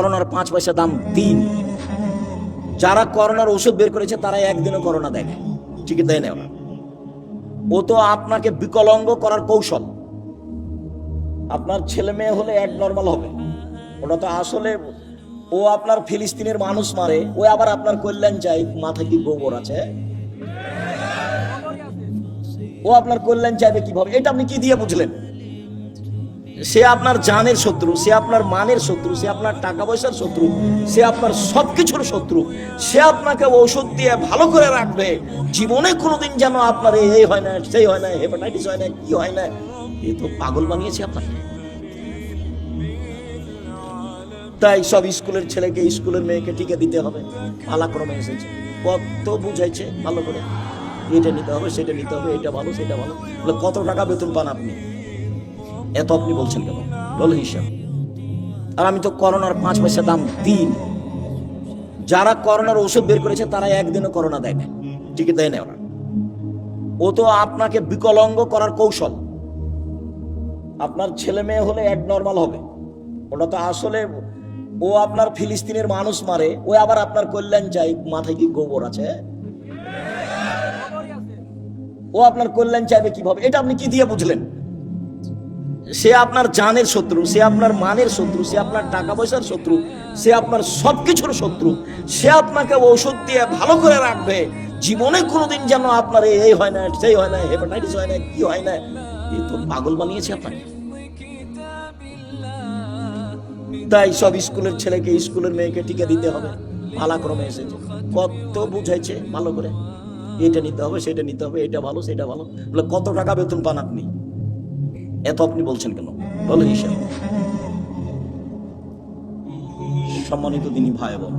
করোনার 5 পয়সা দাম দিন। যারা করোনার ওষুধ বের করেছে তারা একদিনও করোনা দেয় না, টিকিট দেয় না ওরা। ও তো আপনাকে বিকলাঙ্গ করার কৌশল। আপনার ছেলে মেয়ে হলে এক নর্মাল হবে, ওটা তো আসলে ও আপনার ফিলিস্তিনের মানুষ মারে, ও আবার আপনার কল্যাণ চাই। মাথায় কি গোবর আছে? ও আপনার কল্যাণ চাইবে কিভাবে? এটা আপনি কি দিয়ে বুঝলেন? সে আপনার জানের শত্রু, সে আপনার মানের শত্রু, সে আপনার টাকা পয়সার শত্রু, সে আপনার সবকিছুর শত্রু। সে আপনাকে ওষুধ দিয়ে ভালো করে রাখবে, জীবনে কোনোদিন যেন আপনার এই হয় না, সেই হয় না, হেপাটাইটিস হয় না, কি হয় না। এ তো পাগল বানিয়েছে আপনাকে। তাই সব স্কুলের ছেলেকে স্কুলের মেয়েকে টিকা দিতে হবে। পালাক্রমে এসেছে, কত বুঝাইছে ভালো করে, এটা নিতে হবে, সেটা নিতে হবে, এটা ভালো, সেটা ভালো। কত টাকা বেতন পান আপনি? এত আপনি বলছেন কেন? বল হিসাব। আর আমি তো করোনার 5 পয়সা দাম দিন। যারা করোনার ওষুধ বের করেছে তারা একদিনও করোনা দেয় না, টিকিট দেয় না ওরা। ও তো আপনাকে বিকলাঙ্গ করার কৌশল। আপনার ছেলে মেয়ে হলে এক নর্মাল হবে, ওটা তো আসলে ও আপনার ফিলিস্তিনের মানুষ মারে, ও আবার আপনার কল্যাণ চাই। মাথায় কি গোবর আছে? ও আপনার কল্যাণ চাইবে কিভাবে? এটা আপনি কি দিয়ে বুঝলেন? সে আপনার জানের শত্রু, সে আপনার মানের শত্রু, সে আপনার টাকা পয়সার শত্রু, সে আপনার সবকিছুর শত্রু। সে আপনাকে ওষুধ দিয়ে ভালো করে রাখবে, জীবনে কোনোদিন যেন আপনার এই হয় না, সেই হয় না, হেপাটাইটিস হয় না, কি হয় না। এ তো পাগল বানিয়েছে আপনাকে। তাই সব স্কুলের ছেলেকে স্কুলের মেয়েকে টিকা দিতে হবে। পালাক্রমে এসেছে, কত বুঝাইছে ভালো করে, এটা নিতে হবে, সেটা নিতে হবে, এটা ভালো, সেটা ভালো। কত টাকা বেতন পান আপনি? এত আপনি বলছেন কেন? বল হিসাব। সম্মানিত দিনী ভাই বোন,